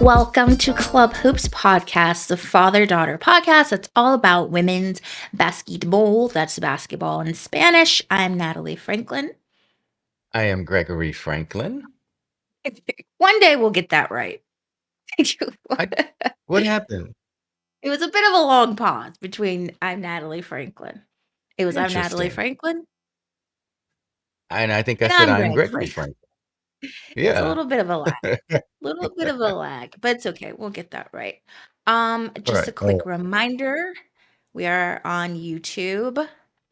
Welcome to Club Hoops Podcast, the father-daughter podcast that's all about women's basketball. That's basketball in Spanish. I'm Natalie Franklin. I am Gregory Franklin. One day we'll get that right. What happened? It was a bit of a long pause between I'm Natalie Franklin. It was I'm Natalie Interesting. Franklin, And I think I and said I'm I'm Greg Gregory Franklin. Franklin. It's a Yeah. little bit of a lag. Little bit of a lag, but it's okay. We'll get that right. All Just a right. quick reminder, we are on YouTube.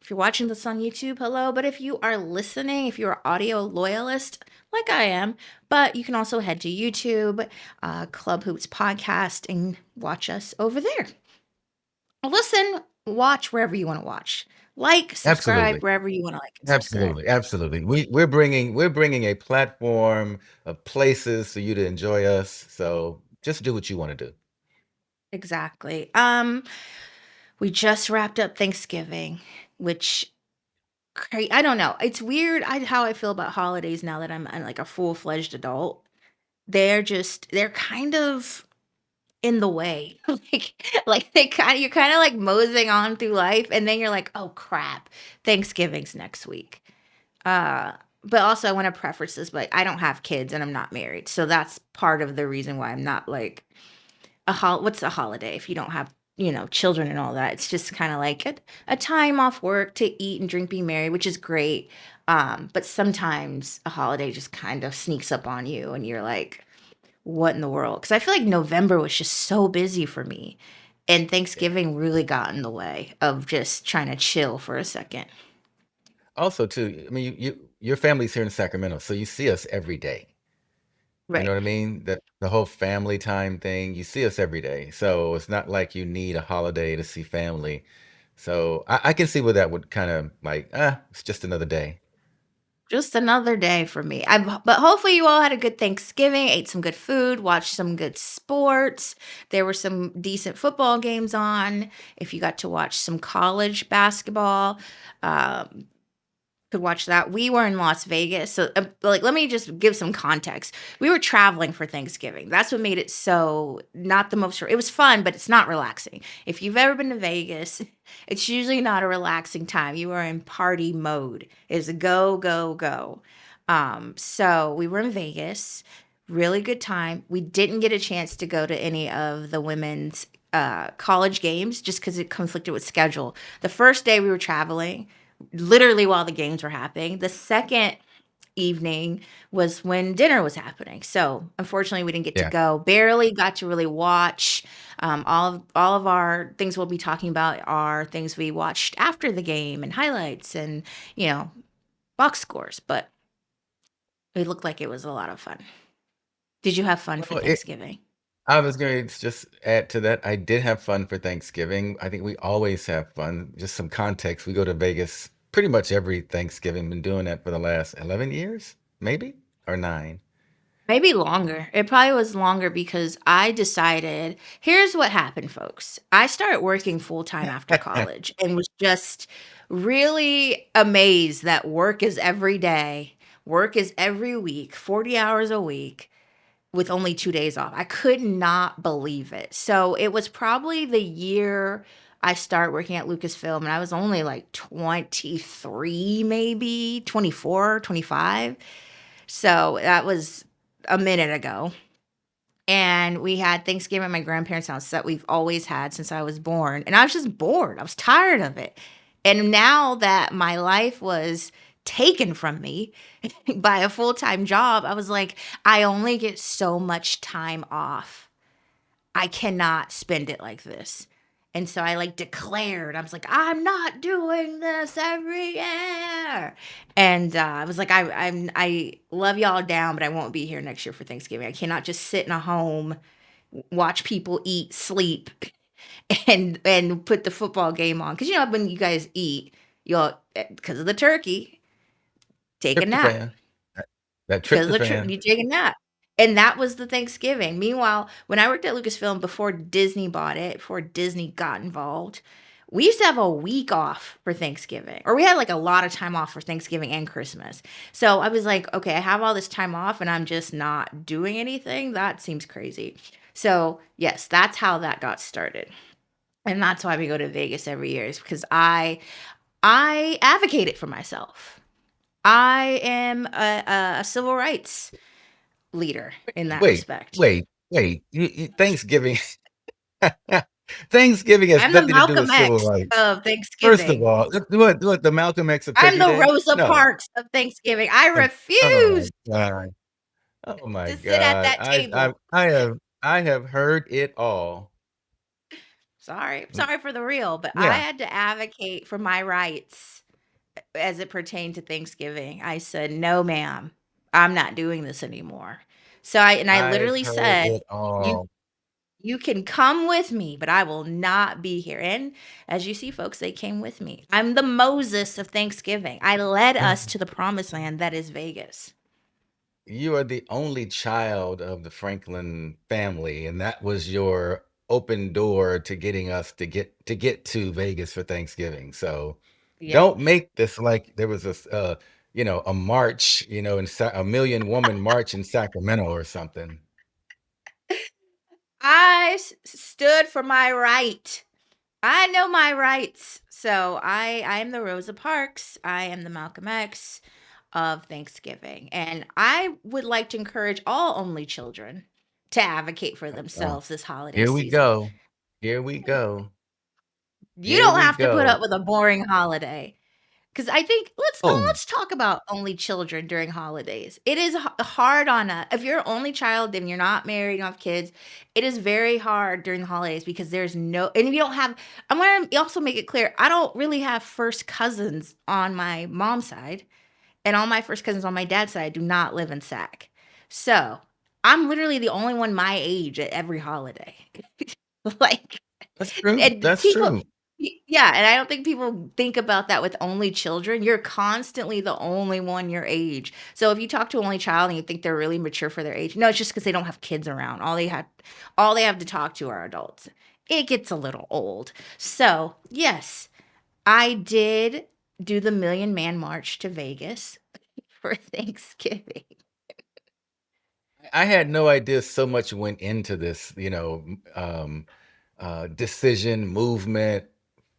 If you're watching this on YouTube, hello. But if you are listening, if you're an audio loyalist, like I am, but you can also head to YouTube, Club Hoops Podcast, and watch us over there. Listen, watch wherever you want to watch. Like, subscribe Absolutely. wherever you want to like and subscribe. Absolutely. We're bringing a platform of places for you to enjoy us. So just do what you want to do. Exactly. We just wrapped up Thanksgiving, which I don't know. It's weird how I feel about holidays now that I'm like a full-fledged adult. They're kind of in the way. Like you're kind of like moseying on through life and then you're like, "Oh crap, Thanksgiving's next week." Uh but also I want to preface this, but I don't have kids and I'm not married. So that's part of the reason why I'm not like what's a holiday if you don't have, children and all that? It's just kind of like a time off work to eat and drink, be merry, which is great. But sometimes a holiday just kind of sneaks up on you and you're like, what in the world? Because I feel like November was just so busy for me. And Yeah. Thanksgiving really got in the way of just trying to chill for a second. Also, too, I mean, your family's here in Sacramento, so you see us every day. You know Right. what I mean? That the whole family time thing, you see us every day. So it's not like you need a holiday to see family. So I can see where that would kind of like, it's just another day. Just another day for me. But hopefully you all had a good Thanksgiving, ate some good food, watched some good sports. There were some decent football games on. If you got to watch some college basketball, um, could watch that. We were in Las Vegas, so like let me just give some context. We were traveling for Thanksgiving. That's what made it so not the most. It was fun, but it's not relaxing. If you've ever been to Vegas, it's usually not a relaxing time. You are in party mode. It's a go go go. So we were in Vegas. Really good time. We didn't get a chance to go to any of the women's college games just because it conflicted with schedule. The first day we were traveling literally while the games were happening. The second evening was when dinner was happening. So unfortunately, we didn't get to Yeah. go. Barely got to really watch. All of our things we'll be talking about are things we watched after the game and highlights and you know box scores. But it looked like it was a lot of fun. Did you have fun for Well, Thanksgiving? I was going to just add to that. I did have fun for Thanksgiving. I think we always have fun. Just some context. We go to Vegas pretty much every Thanksgiving. Been doing that for the last 11 years, maybe, or 9. Maybe longer. It probably was longer because I decided here's what happened, folks. I started working full time after college and was just really amazed that work is every day, work is every week, 40 hours a week with only 2 days off. I could not believe it. So it was probably the year I started working at Lucasfilm and I was only like 23, maybe 24, 25. So that was a minute ago. And we had Thanksgiving at my grandparents' house that we've always had since I was born. And I was just bored. I was tired of it. And now that my life was taken from me by a full time job, I was like, I only get so much time off. I cannot spend it like this. And so I like declared, I was like, I'm not doing this every year. And I was like, I love y'all down, but I won't be here next year for Thanksgiving. I cannot just sit in a home, watch people eat, sleep, and put the football game on. Because when you guys eat, you'll because of the turkey, take a nap. Tryptophan. That Because of the tryptophan. you take a nap. And that was the Thanksgiving. Meanwhile, when I worked at Lucasfilm before Disney bought it, before Disney got involved, we used to have a week off for Thanksgiving. Or we had like a lot of time off for Thanksgiving and Christmas. So I was like, okay, I have all this time off and I'm just not doing anything. That seems crazy. So, yes, that's how that got started. And that's why we go to Vegas every year is because I advocate it for myself. I am a civil rights leader in that Wait, respect. wait. Thanksgiving, Thanksgiving has I'm the nothing to do Malcolm with civil X rights. of First of Thanksgiving. all, what the Malcolm X of I'm Turkey the Day? Rosa No. Parks of Thanksgiving. I Oh my refuse God. Oh my to sit at God. that table. I have heard it all. Sorry. Mm, Sorry for the real, but I yeah, had to advocate for my rights as it pertained to Thanksgiving. I said, "No, ma'am. I'm not doing this anymore." So I I've literally heard said, it "You all. you can come with me, but I will not be here." And as you see, folks, they came with me. I'm the Moses of Thanksgiving. I led us to the promised land that is Vegas. You are the only child of the Franklin family, and that was your open door to getting us to get to Vegas for Thanksgiving. So Yep. don't make this like there was this a march, a million woman march in Sacramento or something. Stood for my right. I know my rights. So I am the Rosa Parks. I am the Malcolm X of Thanksgiving. And I would like to encourage all only children to advocate for Oh, themselves this holiday here we season. go. Here we go. You Here don't we have to put go. up with a boring holiday. Because I think Oh, let's talk about only children during holidays. It is hard on a if you're an only child and you're not married, you don't have kids. It is very hard during the holidays because there's no and you don't have. I want to also make it clear I don't really have first cousins on my mom's side, and all my first cousins on my dad's side do not live in Sac. So I'm literally the only one my age at every holiday. Like that's true. and That's people true. yeah, and I don't think people think about that with only children. You're constantly the only one your age. So if you talk to an only child and you think they're really mature for their age, no, it's just because they don't have kids around. All they have to talk to are adults. It gets a little old. So, yes, I did do the Million Man March to Vegas for Thanksgiving. I had no idea so much went into this, decision, movement,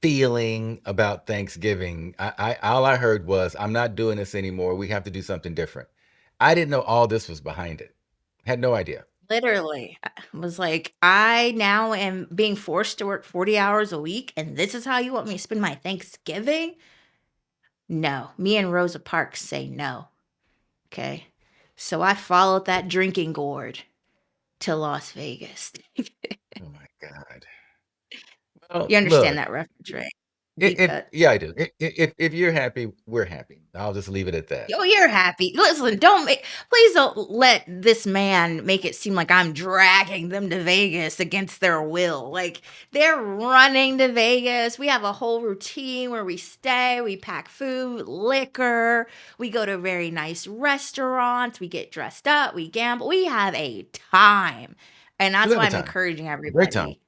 feeling about Thanksgiving. All I heard was, "I'm not doing this anymore. We have to do something different." I didn't know all this was behind it. Had no idea. Literally, I was like, I now am being forced to work 40 hours a week, and this is how you want me to spend my Thanksgiving? No, me and Rosa Parks say no. Okay. So I followed that drinking gourd to Las Vegas. Oh my God. Well, You understand look, that reference, right? I Deep if cut. yeah, I do. If you're happy, we're happy. I'll just leave it at that. Oh, you're happy. Listen, please don't let this man make it seem like I'm dragging them to Vegas against their will. Like they're running to Vegas. We have a whole routine where we stay, we pack food, liquor, we go to very nice restaurants, we get dressed up, we gamble. We have a time. And You that's have why a I'm time. encouraging A great time. everybody.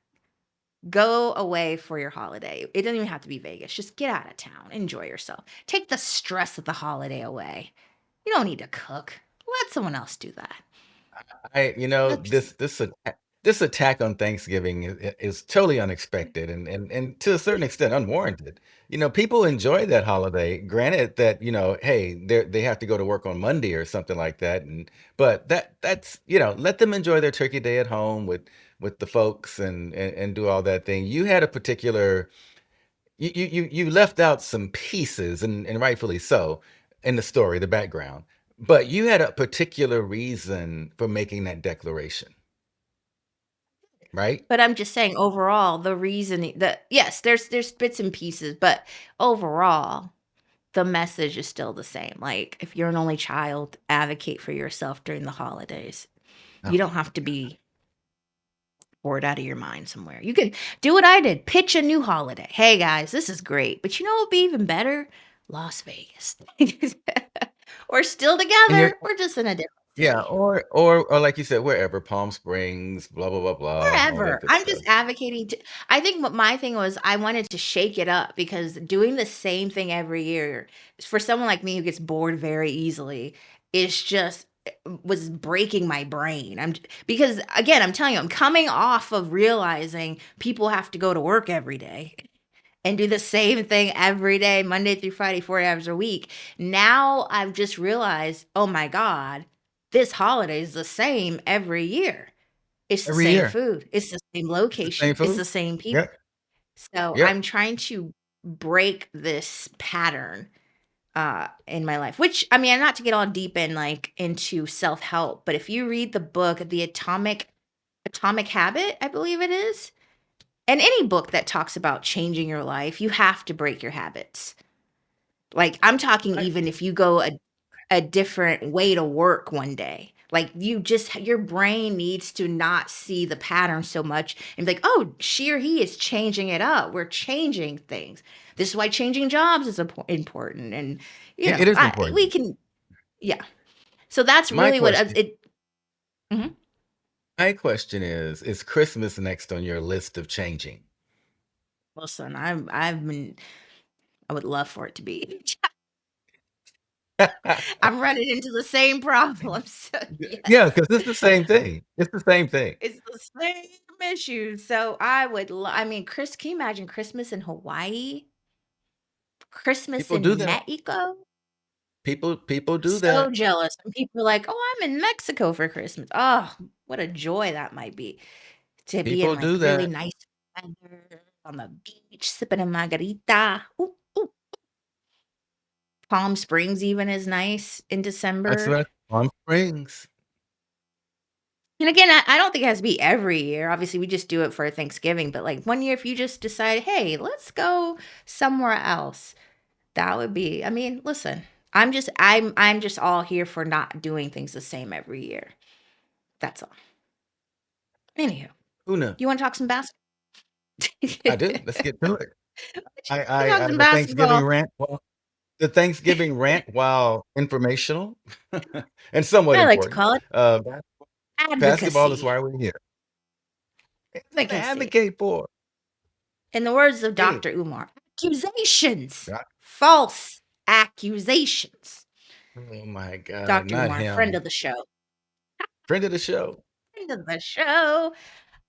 Go away for your holiday. It doesn't even have to be Vegas. Just get out of town. Enjoy yourself. Take the stress of the holiday away. You don't need to cook. Let someone else do that. This this attack on Thanksgiving is totally unexpected and to a certain extent unwarranted. People enjoy that holiday. Granted that hey, they have to go to work on Monday or something like that, and but that's let them enjoy their turkey day at home with the folks and do all that thing. You had a particular you left out some pieces and rightfully so in the story, the background. But you had a particular reason for making that declaration, right? But I'm just saying overall, the reason that yes, there's bits and pieces, but overall, the message is still the same. Like if you're an only child, advocate for yourself during the holidays. You Oh don't have my to god. be bored out of your mind somewhere. You can do what I did, pitch a new holiday. Hey guys, this is great. But you know what would be even better? Las Vegas. We're still And you're together. We're just in a different yeah, city. or like you said, wherever, Palm Springs, blah, blah, blah, blah, all that Wherever. good I'm stuff. just advocating to I think what my thing was I wanted to shake it up because doing the same thing every year for someone like me who gets bored very easily is just was breaking my brain. Because again, I'm telling you, I'm coming off of realizing people have to go to work every day and do the same thing every day, Monday through Friday, 4 hours a week. Now I've just realized, oh my God, this holiday is the same every year. It's the Every same year. food. It's the same It's the same location. It's food. the same people. Yep. So Yep. I'm trying to break this pattern in my life, which I mean, not to get all deep in like into self-help, but if you read the book, The Atomic Habit, I believe it is, and any book that talks about changing your life, you have to break your habits. Like I'm talking I, even if you go a different way to work one day. Like you just your brain needs to not see the pattern so much and be like, "Oh, she or he is changing it up. We're changing things." This is why changing jobs is important and it is we important. can yeah. So that's My really what question, it mhm. my question is Christmas next on your list of changing? Listen, I would love for it to be. I'm running into the same problem. So Yeah, yes. because it's the same thing. It's the same thing. It's the same issue. So I would I mean, can you imagine Christmas in Hawaii? Christmas People do in that. Mexico? People do So that. jealous. And people are like, "Oh, I'm in Mexico for Christmas." Oh, what a joy that might be to be in People like do really that. nice weather on the beach, sipping a margarita. Ooh, ooh. Palm Springs even is nice in That's December. right. Palm Springs. And again, I don't think it has to be every year. Obviously, we just do it for Thanksgiving, but like one year, if you just decide, hey, let's go somewhere else, that would be. I mean, listen, I'm just all here for not doing things the same every year. That's all. Anywho, Who knew? you want to talk some basketball? I do. Let's get to it. You talk some The Thanksgiving basketball. rant. Well, the Thanksgiving rant, while informational and somewhat I like to important, call it uh, basketball is advocacy. why we're here. It's to Advocacy. advocate for. In the words of Hey, Dr. Umar, accusations, Doc. false accusations. Oh my God, Dr. not Umar, friend him. of the show. Friend of the show. Friend of the show.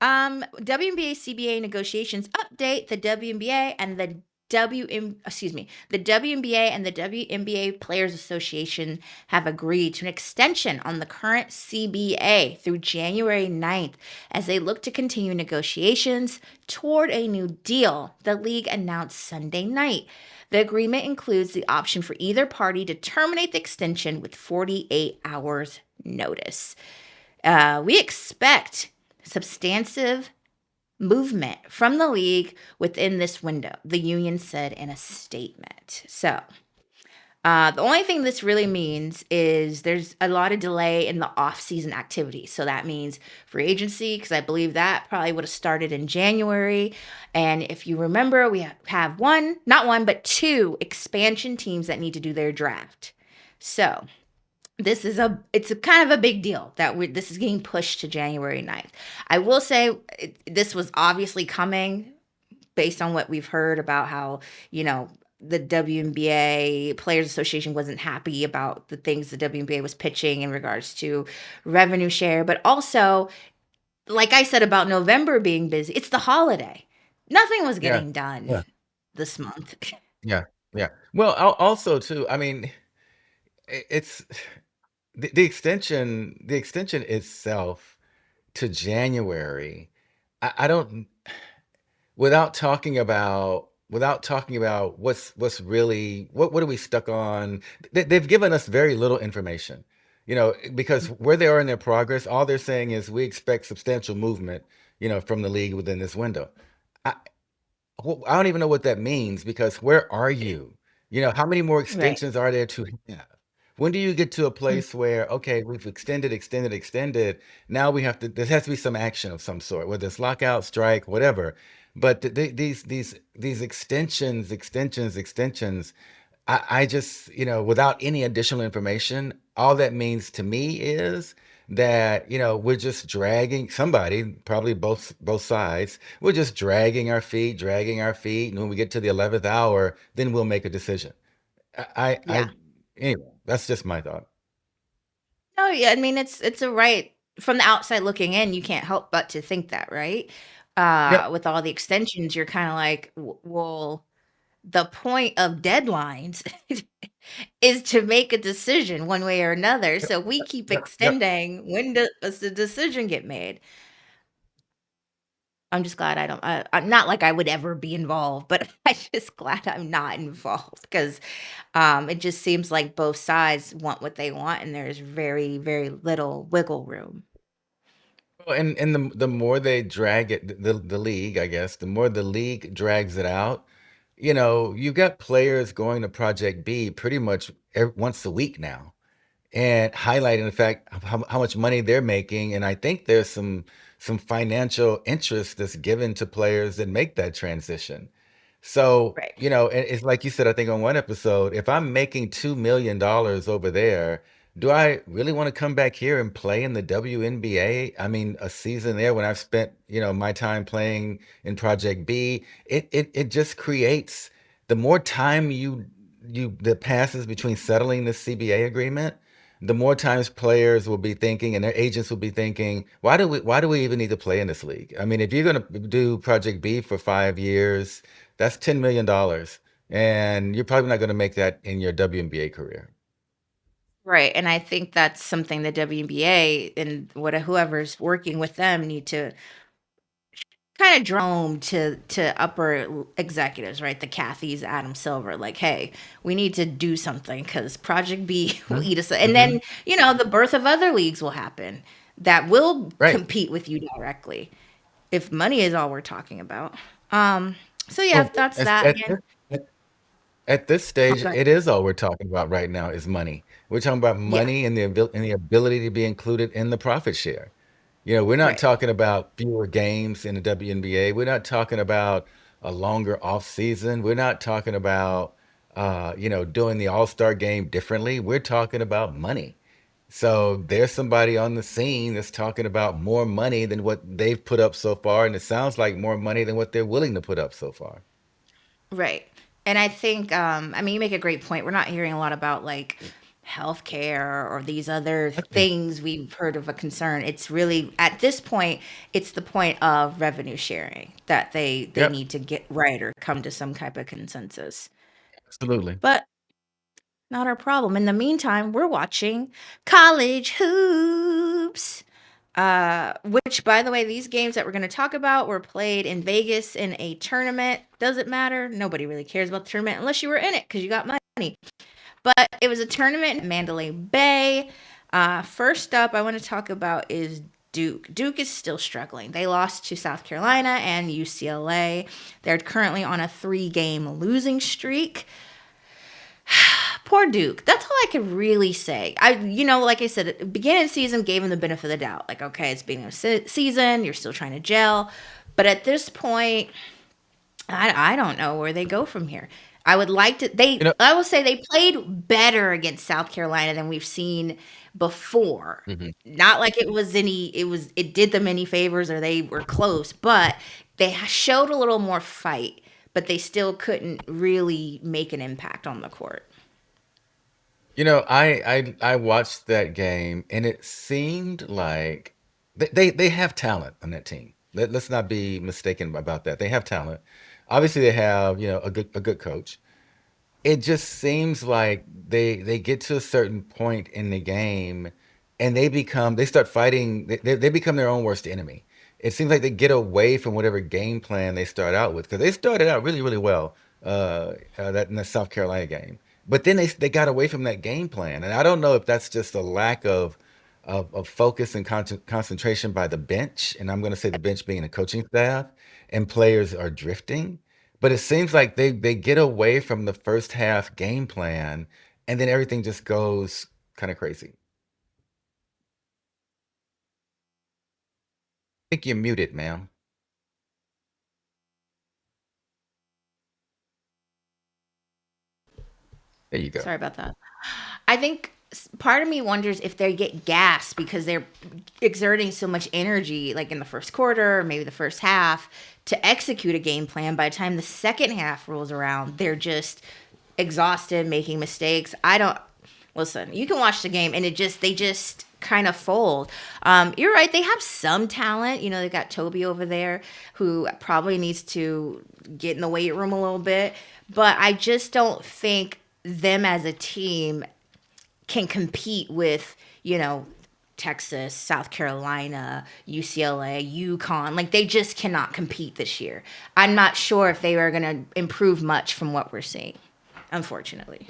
WNBA CBA negotiations update. The WNBA and the the WNBA and the WNBA Players Association have agreed to an extension on the current CBA through January 9th as they look to continue negotiations toward a new deal, the league announced Sunday night. The agreement includes the option for either party to terminate the extension with 48 hours notice. We expect substantive movement from the league within this window, the union said in a statement. So, the only thing this really means is there's a lot of delay in the off-season activities. So that means free agency, because I believe that probably would have started in January. And if you remember, we have not one, but two expansion teams that need to do their draft. So it's a kind of a big deal that this is getting pushed to January 9th. I will say this was obviously coming based on what we've heard about how, the WNBA Players Association wasn't happy about the things the WNBA was pitching in regards to revenue share, but also, like I said about November being busy, it's the holiday. Nothing was Yeah. getting done Yeah. this month. Yeah. Yeah. Well, also too, I mean, it's the extension itself to January. I don't without talking about what's really what are we stuck on. They've given us very little information, because where they are in their progress, all they're saying is we expect substantial movement, from the league within this window. I, well, I don't even know what that means because where are you? How many more Right. extensions are there to have? When do you get to a place where, okay, we've extended, now we have to, there has to be some action of some sort, whether it's lockout, strike, whatever. But these extensions, I just, without any additional information, all that means to me is that, we're just dragging somebody, probably both sides. We're just dragging our feet, and when we get to the 11th hour, then we'll make a decision. Yeah. Anyway, that's just my thought. Oh, yeah, I mean, it's a right from the outside looking in, you can't help but to think that, right? Yep. With all the extensions, you're kinda like, "W well, the point of deadlines is to make a decision one way or another, Yep. so we keep Yep. Yep. extending, when does the decision get made?" I'm just glad I don't I'm not like I would ever be involved, but I'm just glad I'm not involved because it just seems like both sides want what they want, and there's very, very little wiggle room. Well, and the more they drag it, the league, I guess, the more the league drags it out, you've got players going to Project B pretty much once a week now, and highlighting the fact of how much money they're making. And I think there's some financial interest that's given to players that make that transition. So, Right. it's like you said, I think on one episode, if I'm making $2 million over there, do I really want to come back here and play in the WNBA? I mean, a season there when I've spent, my time playing in Project B, it just creates the more time that passes between settling this CBA agreement, the more times players will be thinking and their agents will be thinking, why do we even need to play in this league? I mean, if you're going to do Project B for 5 years, that's $10 million, and you're probably not going to make that in your WNBA career. Right, and I think that's something the WNBA and whoever's working with them need to kinda drone to upper executives, right? The Kathys, Adam Silver, like, "Hey, we need to do something because Project B will Mhm. eat us," and Mhm. then, the birth of other leagues will happen that will Right. compete with you directly, if money is all we're talking about. Um, so yeah, Well, that's as- that, at yeah. this, at this Oh, stage, good. it is all we're talking about right now is money. We're talking about Yeah, money and the ability to be included in the profit share. We're not right. talking about fewer games in the WNBA. We're not talking about a longer off season. We're not talking about doing the All-Star game differently. We're talking about money. So there's somebody on the scene that's talking about more money than what they've put up so far, and it sounds like more money than what they're willing to put up so far. Right. And I think, I mean, you make a great point. We're not hearing a lot about like healthcare or these other Okay. things we've heard of a concern. It's really at this point, it's the point of revenue sharing that they Yep, need to get right or come to some type of consensus. absolutely. But not our problem. In the meantime, we're watching college hoops. Which, by the way, these games that we're going to talk about were played in Vegas in a tournament. Doesn't matter. Nobody really cares about the tournament unless you were in it because you got money. But it was a tournament in Mandalay Bay. First up, I want to talk about is Duke. Duke is still struggling. They lost to South Carolina and UCLA. They're currently on a 3-game losing streak. Poor Duke. That's all I could really say. Like I said, at the beginning of the season, gave him the benefit of the doubt. Like, okay, it's beginning of season, you're still trying to gel, but at this point, I don't know where they go from here. I would like to. You know, I will say they played better against South Carolina than we've seen before. mhm. Not like it did them any favors or they were close, but they showed a little more fight, but they still couldn't really make an impact on the court. I watched that game, and it seemed like they have talent on that team. Let's not be mistaken about that. They have talent. Obviously, they have a good coach. It just seems like they get to a certain point in the game, and they start fighting. They become their own worst enemy. It seems like they get away from whatever game plan they start out with, because they started out really, really well, that in the South Carolina game, but then they got away from that game plan, and I don't know if that's just a lack of focus and concentration by the bench, and I'm going to say the bench being the coaching staff, and players are drifting. But it seems like they get away from the first half game plan, and then everything just goes kind of crazy. I think you're muted, ma'am. There you go. Sorry about that. I think part of me wonders if they get gassed because they're exerting so much energy, like in the first quarter, or maybe the first half, to execute a game plan. By the time the second half rolls around, they're just exhausted, making mistakes. I don't listen. You can watch the game, and they just kind of fold. You're right. They have some talent. You know, they got Toby over there who probably needs to get in the weight room a little bit. But I just don't think them as a team can compete with, you know, Texas, South Carolina, UCLA, UConn. Like they just cannot compete this year. I'm not sure if they are going to improve much from what we're seeing, unfortunately.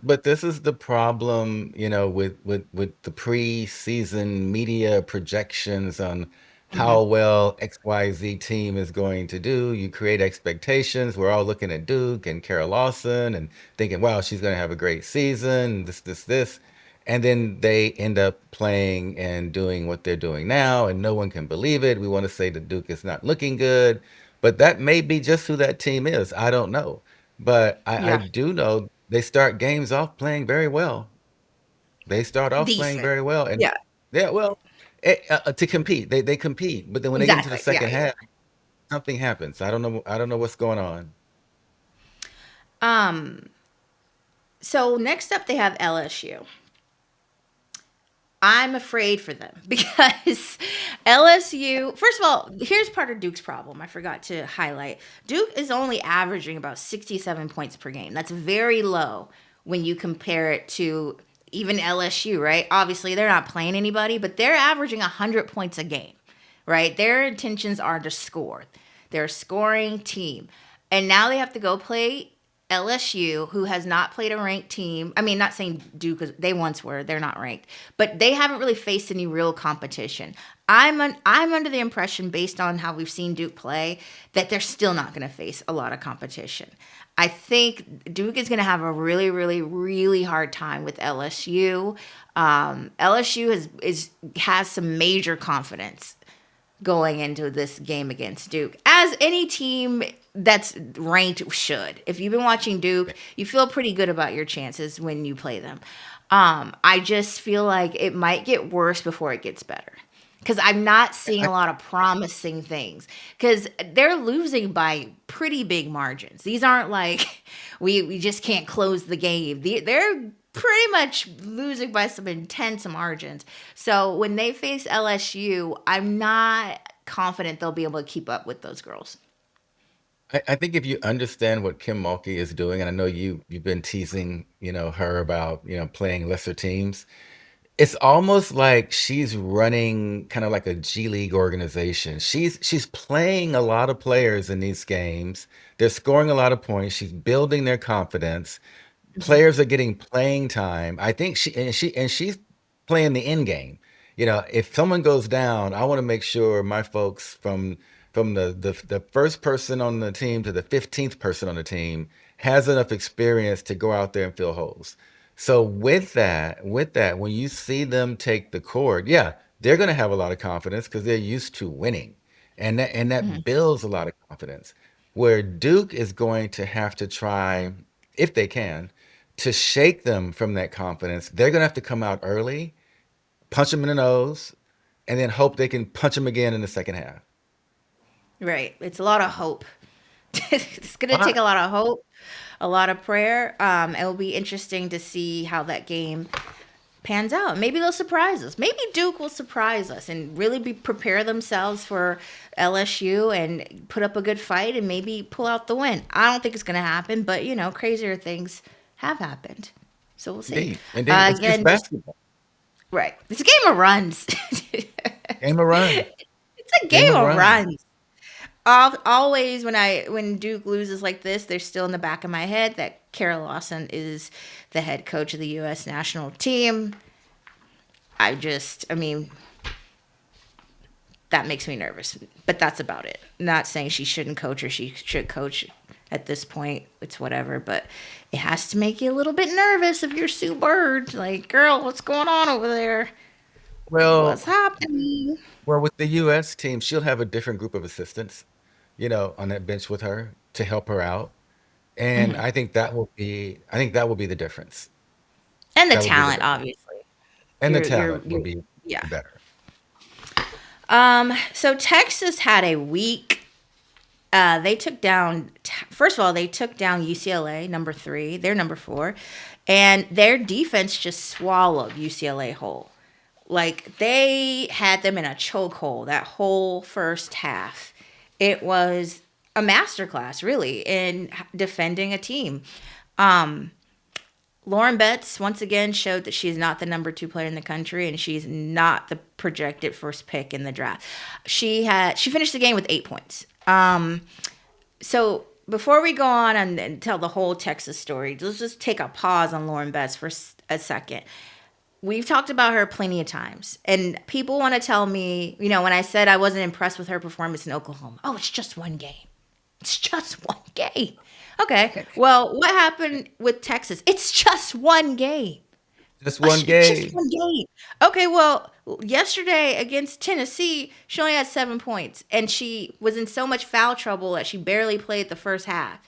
But this is the problem, with the preseason media projections on Hmm. how well XYZ team is going to do. You create expectations. We're all looking at Duke and Kara Lawson and thinking, wow, she's going to have a great season, this. And then they end up playing and doing what they're doing now, and no one can believe it. We want to say that Duke is not looking good, but that may be just who that team is. I don't know. But I Yeah. do know they start games off playing very well. They start off playing Decent. very well, and Yeah. yeah, well, to compete, they compete. But then when they get into the Exactly. Yeah. second half, something happens. I don't know what's going on. Yeah. So next up, they have LSU. I'm afraid for them because LSU, first of all, here's part of Duke's problem. I forgot to highlight. Duke is only averaging about 67 points per game. That's very low when you compare it to even LSU, right? Obviously, they're not playing anybody, but they're averaging 100 points a game, right? Their intentions are to score. They're a scoring team. And now they have to go play LSU, who has not played a ranked team. I mean, not saying Duke, because they once were. They're not ranked, but they haven't really faced any real competition. I'm under the impression, based on how we've seen Duke play, that they're still not going to face a lot of competition. I think Duke is going to have a really, really, really hard time with LSU. LSU has some major confidence going into this game against Duke, as any team that's ranked should. If you've been watching Duke, you feel pretty good about your chances when you play them. I just feel like it might get worse before it gets better. Because I'm not seeing I, a lot of promising things. Because they're losing by pretty big margins. These aren't like we just can't close the game. They're pretty much losing by some intense margins. So when they face LSU, I'm not confident they'll be able to keep up with those girls. I think if you understand what Kim Mulkey is doing, and I know you've been teasing, her about, playing lesser teams. It's almost like she's running kind of like a G League organization. She's playing a lot of players in these games. They're scoring a lot of points. She's building their confidence. Mhm. Players are getting playing time. I think she's playing the end game. If someone goes down, I want to make sure my folks from the first person on the team to the 15th person on the team has enough experience to go out there and fill holes. So with that, when you see them take the court, yeah, they're going to have a lot of confidence because they're used to winning, and that Mhm. builds a lot of confidence. Where Duke is going to have to try, if they can, to shake them from that confidence. They're going to have to come out early, punch them in the nose, and then hope they can punch them again in the second half. Right. It's a lot of hope. It's going to I, take a lot of hope, a lot of prayer. It'll be interesting to see how that game pans out. Maybe they'll surprise us. Maybe Duke will surprise us and really prepare themselves for LSU and put up a good fight and maybe pull out the win. I don't think it's going to happen, but crazier things have happened. So we'll see. indeed, indeed, it's Again, just basketball. right. It's a game of runs. Game of runs. It's a Game game of of runs. runs. Always when Duke loses like this, there's still in the back of my head that Kara Lawson is the head coach of the U.S. national team. I mean, that makes me nervous. But that's about it. Not saying she shouldn't coach or she should coach at this point. It's whatever. But it has to make you a little bit nervous if you're Sue Bird. Like, girl, what's going on over there? Well, What's happening? well, with the U.S. team, she'll have a different group of assistants, on that bench with her to help her out, and Hmm. I think that will be the difference. And the That will be the talent, difference, obviously. and the You're, talent will you're be yeah. better. So Texas had a week. They took down. First of all, they took down UCLA, number three. They're number four, and their defense just swallowed UCLA whole. Like they had them in a chokehold that whole first half. It was a masterclass, really, in defending a team. Um, Lauren Betts once again showed that she's not the number two player in the country, and she's not the projected first pick in the draft. She finished the game with 8 points. So before we go on and tell the whole Texas story, let's just take a pause on Lauren Betts for a second. We've talked about her plenty of times, and people want to tell me, when I said I wasn't impressed with her performance in Oklahoma, oh, it's just one game. It's just one game. Okay. Well, what happened with Texas? It's just one game. Just one Just game. one game. Okay. Well, yesterday against Tennessee, she only had 7 points, and she was in so much foul trouble that she barely played the first half.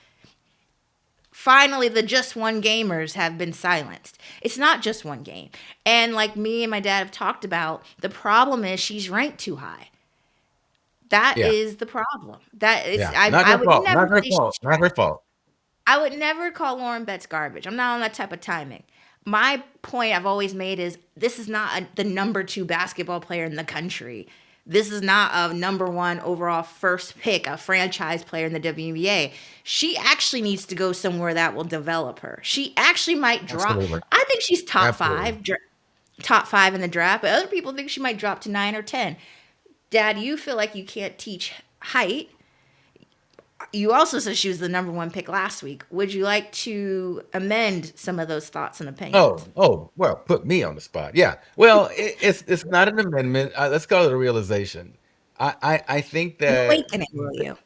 Finally, the just one gamers have been silenced. It's not just one game. And like me and my dad have talked about, the problem is she's ranked too high. That Yeah. is the problem. That is, Yeah. Not I her would fault. never Not her say fault. she's Not her trash. fault. I would never call Lauren Betts garbage. I'm not on that type of timing. My point I've always made is this is not the number two basketball player in the country. This is not a number one overall first pick, a franchise player in the WNBA. She actually needs to go somewhere that will develop her. She actually might drop. Absolutely. I think she's Absolutely. top five in the draft, but other people think she might drop to 9 or 10. Dad, you feel like you can't teach height. You also said she was the number one pick last week. Would you like to amend some of those thoughts and opinions? Well, put me on the spot. Yeah. Well, it's not an amendment. Let's call it a realization. I think An that awakening, will you?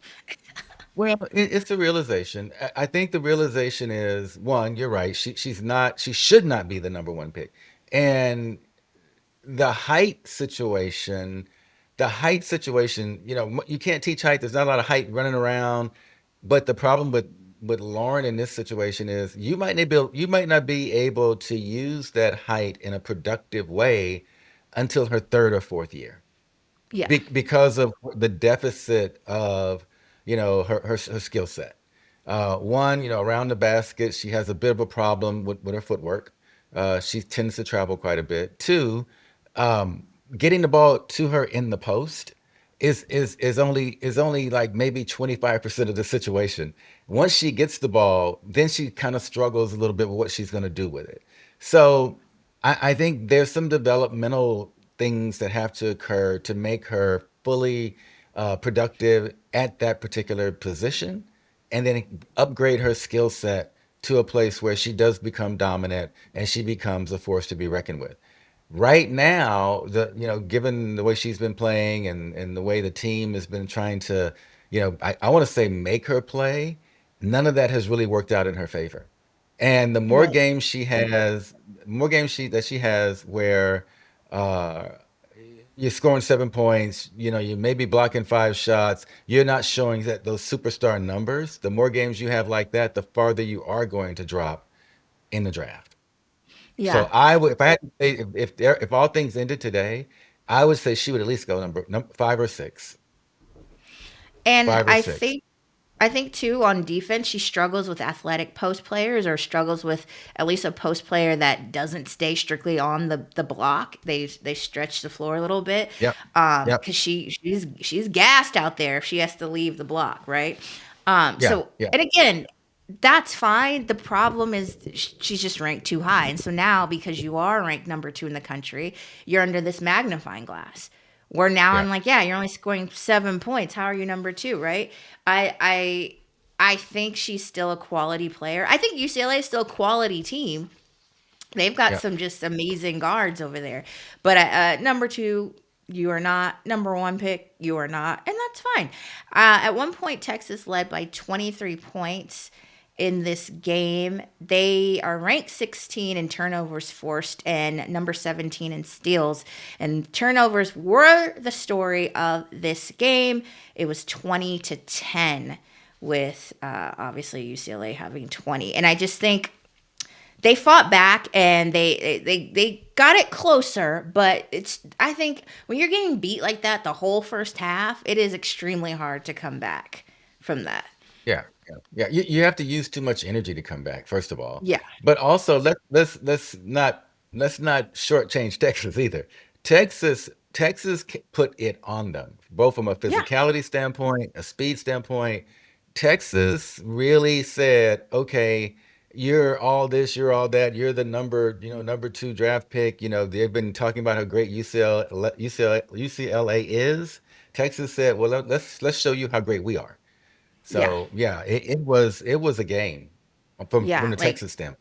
well, it's the realization. I think the realization is one. You're right. She's not. She should not be the number one pick. And the height situation, you can't teach height. There's not a lot of height running around. But the problem with Lauren in this situation is you might not be able to use that height in a productive way until her third or fourth year Yeah. because of the deficit of her skill set. One, around the basket, she has a bit of a problem with her footwork. She tends to travel quite a bit. Two, um, getting the ball to her in the post is only like maybe 25% of the situation. Once she gets the ball, then she kind of struggles a little bit with what she's going to do with it. So I think there's some developmental things that have to occur to make her fully productive at that particular position, and then upgrade her skill set to a place where she does become dominant and she becomes a force to be reckoned with. Right now, given the way she's been playing and the way the team has been trying to, I want to say make her play, none of that has really worked out in her favor. And the more Right. games she has, more games she has where uh, you're scoring 7 points, you may be blocking 5 shots, you're not showing those superstar numbers. The more games you have like that, the farther you are going to drop in the draft. Yeah. So I would, if I had to say, if all things ended today, I would say she would at least go number 5 or 6, And 5 or 6. I think too on defense she struggles with athletic post players or struggles with at least a post player that doesn't stay strictly on the block. They stretch the floor a little bit. Yep. Yep. Cuz she's gassed out there if she has to leave the block, right? Yeah. So Yeah. and again, that's fine. The problem is she's just ranked too high. And so now because you are ranked number 2 in the country, you're under this magnifying glass. Where now Yeah. I'm like, yeah, you're only scoring 7 points. How are you number 2, right? I I I think she's still a quality player. I think UCLA is still a quality team. They've got Yeah. some just amazing guards over there. But number 2, you are not. Number 1 pick, you are not, and that's fine. At one point, Texas led by 23 points in this game. They are ranked 16 in turnovers forced and number 17 in steals. And turnovers were the story of this game. It was 20-10 with obviously UCLA having 20. And I just think they fought back and they got it closer, but I think when you're getting beat like that the whole first half, it is extremely hard to come back from that. Yeah. Yeah. Yeah. You have to use too much energy to come back, first of all. Yeah. But also let's not shortchange Texas either. Texas put it on them, both from a Yeah, physicality standpoint, a speed standpoint. Texas really said, "Okay, you're all this, you're all that. You're the number 2 draft pick." They've been talking about how great UCLA is. Texas said, "Well, let's show you how great we are." yeah, So, yeah, it was a game from yeah. the Texas standpoint.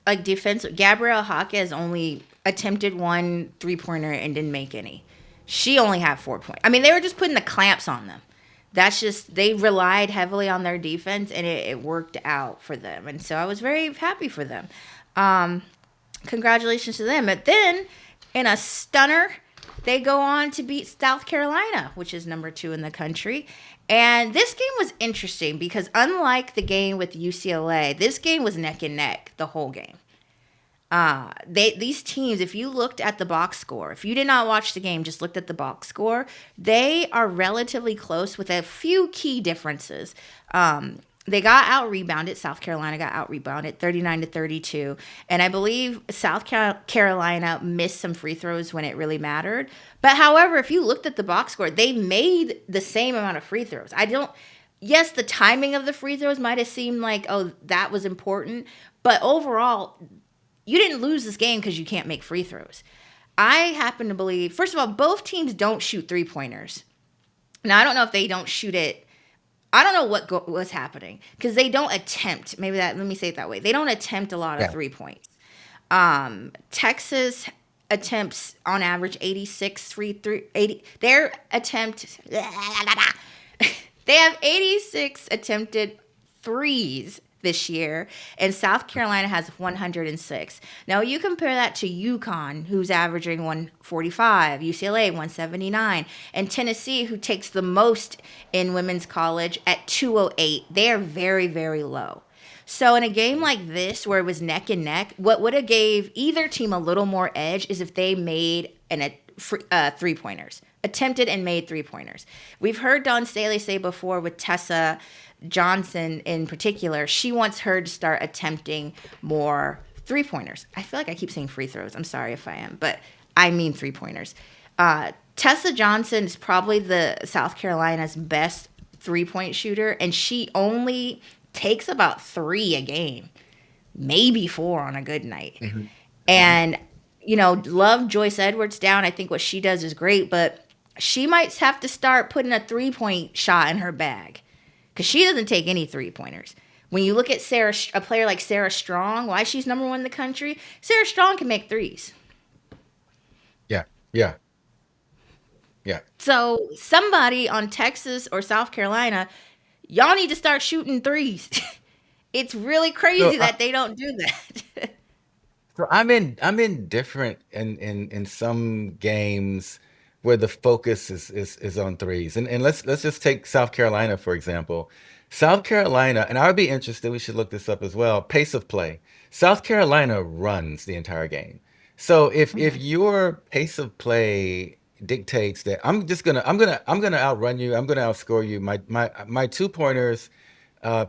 Like defense, Gabriela Jaquez only attempted one 3-pointer and didn't make any. She only had 4 points. I mean, they were just putting the clamps on them. That's just they relied heavily on their defense, and it worked out for them. And so I was very happy for them. Um, Congratulations to them. But then, in a stunner, they go on to beat South Carolina, which is number 2 in the country. And this game was interesting because, unlike the game with UCLA, this game was neck and neck the whole game. These teams, if you looked at the box score, if you did not watch the game, just looked at the box score, they are relatively close with a few key differences. They got out rebounded. South Carolina got out rebounded 39-32. And I believe South Carolina missed some free throws when it really mattered. But however, if you looked at the box score, they made the same amount of free throws. Yes, the timing of the free throws might have seemed like, oh, that was important. But overall, you didn't lose this game because you can't make free throws. I happen to believe, first of all, both teams don't shoot 3-pointers. Now, I don't know if they don't shoot it. I don't know what's happening because they don't attempt. Let me say it that way. They don't attempt a lot of Yeah. 3 points. Texas attempts on average 86 80. Their attempt, they have 86 attempted threes this year, and South Carolina has 106. Now you compare that to UConn, who's averaging 145, UCLA 179, and Tennessee, who takes the most in women's college at 208. They are very, very low. So in a game like this, where it was neck and neck, what would have gave either team a little more edge is if they made 3-pointers, attempted and made 3-pointers. We've heard Dawn Staley say before with Tessa Johnson in particular, she wants her to start attempting more 3-pointers. I feel like I keep saying free throws. I'm sorry if I am, but I mean 3-pointers. Tessa Johnson is probably the South Carolina's best 3-point shooter, and she only takes about 3 a game, maybe 4 on a good night. Mhm. And, love Joyce Edwards down. I think what she does is great, but she might have to start putting a 3-point shot in her bag because she doesn't take any 3-pointers. When you look at a player like Sarah Strong, why she's number 1 in the country, Sarah Strong can make threes. Yeah. Yeah. Yeah. So somebody on Texas or South Carolina, y'all need to start shooting threes. It's really So crazy that they don't do that. So I'm in different in some games where the focus is on threes. And let's just take South Carolina, for example. South Carolina, and I would be interested, we should look this up as well, pace of play. South Carolina runs the entire game. So if Mhm. your pace of play dictates that I'm gonna outrun you, I'm gonna outscore you. My 2 pointers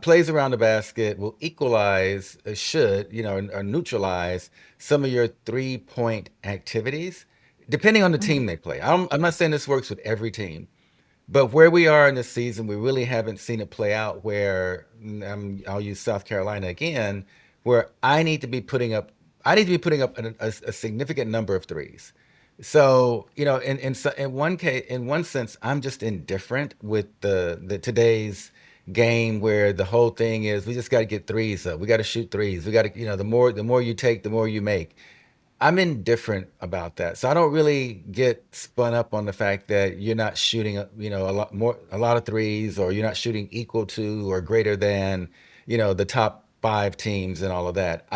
plays around the basket will equalize, should, or neutralize some of your 3-point activities, depending on the Mhm. team they play. I'm not saying this works with every team, but where we are in this season, we really haven't seen it play out where I'll use South Carolina again, where I need to be putting up a significant number of threes. So, in one sense, I'm just indifferent with the today's game where the whole thing is we just got to get threes up. We got to shoot threes. We got to, the more you take, the more you make. I'm indifferent about that. So I don't really get spun up on the fact that you're not shooting, a lot of threes, or you're not shooting equal to or greater than, the top 5 teams and all of that.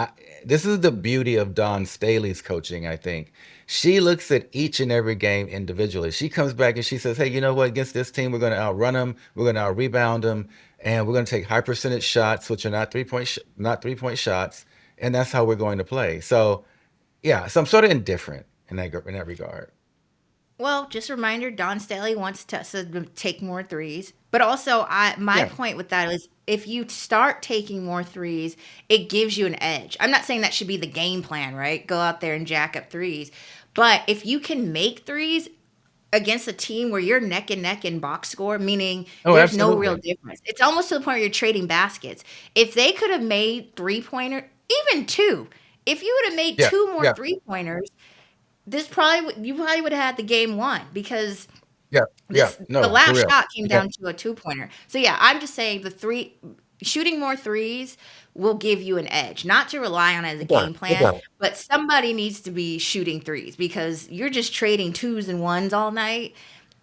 This is the beauty of Don Staley's coaching, I think. She looks at each and every game individually. She comes back and she says, "Hey, you know what? Against this team, we're going to outrun them. We're going to out rebound them, and we're going to take high percentage shots, which are not 3-point shots, and that's how we're going to play." So yeah, so I'm sort of indifferent in that regard. Well, just a reminder, Don Staley wants Tessa to take more threes. But also, my Yeah, point with that is if you start taking more threes, it gives you an edge. I'm not saying that should be the game plan, right? Go out there and jack up threes. But if you can make threes against a team where you're neck and neck in box score, meaning Oh, there's no real absolutely. difference. It's almost to the point where you're trading baskets. If they could have made three-pointer, even two, if you would have made Yeah, two more yeah, three-pointers, you probably would have had the game won because yeah, yeah. the No, for last real. shot came Yeah. down to a two-pointer. So yeah, I'm just saying shooting more threes will give you an edge. Not to rely on it as a It does. game It plan, does. but somebody needs to be shooting threes because you're just trading twos and ones all night.